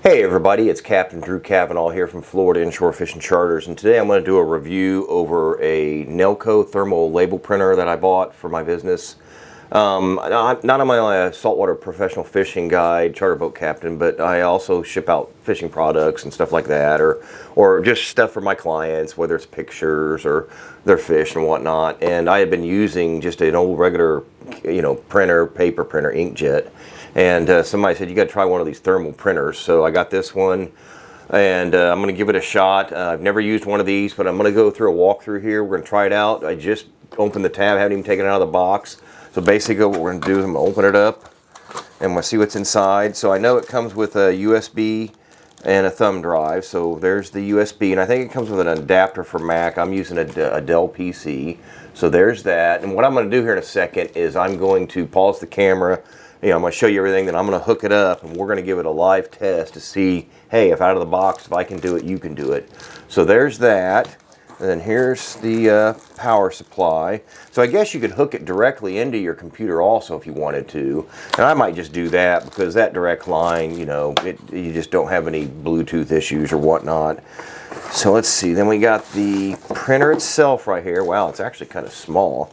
Hey everybody, it's Captain Drew Cavanaugh here from Florida Inshore Fishing Charters, and today I'm going to do a review over a Nelko Thermal Label Printer that I bought for my business. Not on my saltwater professional fishing guide, charter boat captain, but I also ship out fishing products and stuff like that, or just stuff for my clients, whether it's pictures or their fish and whatnot. And I had been using just an old regular, printer, paper printer, inkjet. And somebody said, you got to try one of these thermal printers. So I got this one, and I'm going to give it a shot. I've never used one of these, but I'm going to go through a walkthrough here. We're going to try it out. I just opened the tab, haven't even taken it out of the box. So basically what we're going to do is I'm going to open it up, and I'm going to see what's inside. So I know it comes with a USB and a thumb drive. So there's the USB, and I think it comes with an adapter for Mac. I'm using a Dell PC. So there's that. And what I'm going to do here in a second is I'm going to pause the camera. I'm going to show you everything, then I'm going to hook it up, and we're going to give it a live test to see, hey, if out of the box, if I can do it, you can do it. So there's that. And then here's the power supply. So I guess you could hook it directly into your computer also if you wanted to. And I might just do that because that direct line, you just don't have any Bluetooth issues or whatnot. So let's see. Then we got the printer itself right here. Wow, it's actually kind of small.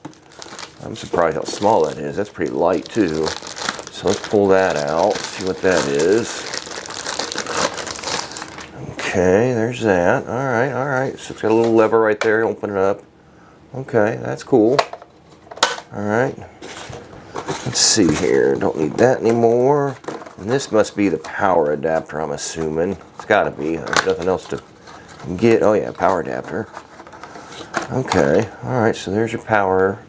I'm surprised how small that is. That's pretty light too. So let's pull that out, see what that is. Okay, there's that. All right. So it's got a little lever right there. Open it up. Okay, that's cool. All right. Let's see here. Don't need that anymore. And this must be the power adapter, I'm assuming. It's got to be. There's nothing else to get. Oh yeah, power adapter. Okay. All right. So there's your power.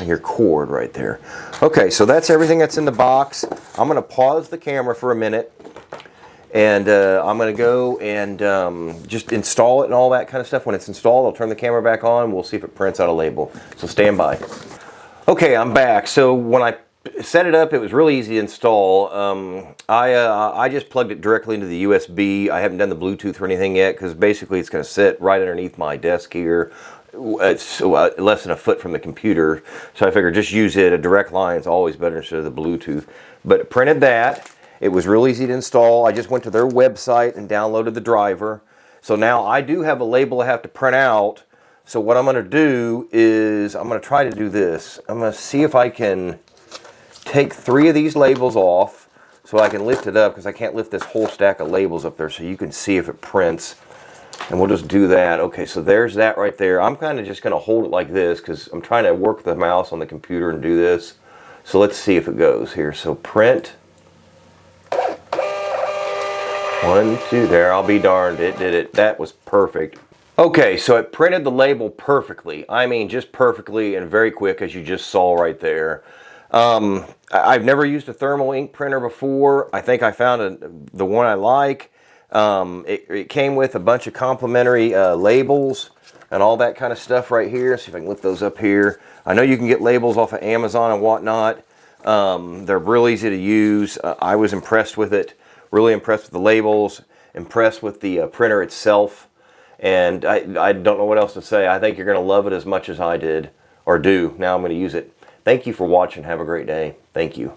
Your cord right there. Okay, so that's everything that's in the box. I'm going to pause the camera for a minute, and I'm going to go and just install it and all that kind of stuff. When it's installed, I'll turn the camera back on. We'll see if it prints out a label. So stand by. Okay, I'm back. So when I set it up, it was really easy to install. I just plugged it directly into the USB. I haven't done the Bluetooth or anything yet because basically it's going to sit right underneath my desk here. It's less than a foot from the computer, so I figured just use it. A direct line is always better instead of the Bluetooth. But it printed that. It was real easy to install. I just went to their website and downloaded the driver. So now I do have a label I have to print out. So what I'm going to do is I'm going to try to do this. I'm going to see if I can take 3 of these labels off so I can lift it up, because I can't lift this whole stack of labels up there, so you can see if it prints. And we'll just do that. Okay, so there's that right there. I'm kind of just going to hold it like this because I'm trying to work the mouse on the computer and do this. So let's see if it goes here. So print. 1, 2, there. I'll be darned. It did it. That was perfect. Okay, so it printed the label perfectly. I mean, just perfectly and very quick, as you just saw right there. I've never used a thermal ink printer before. I think I found the one I like. It came with a bunch of complimentary labels and all that kind of stuff right here. See if I can lift those up here. I know you can get labels off of Amazon and whatnot. They're real easy to use. I was impressed with it. Really impressed with the labels. Impressed with the printer itself. And I don't know what else to say. I think you're going to love it as much as I did, or do. Now I'm going to use it. Thank you for watching. Have a great day. Thank you.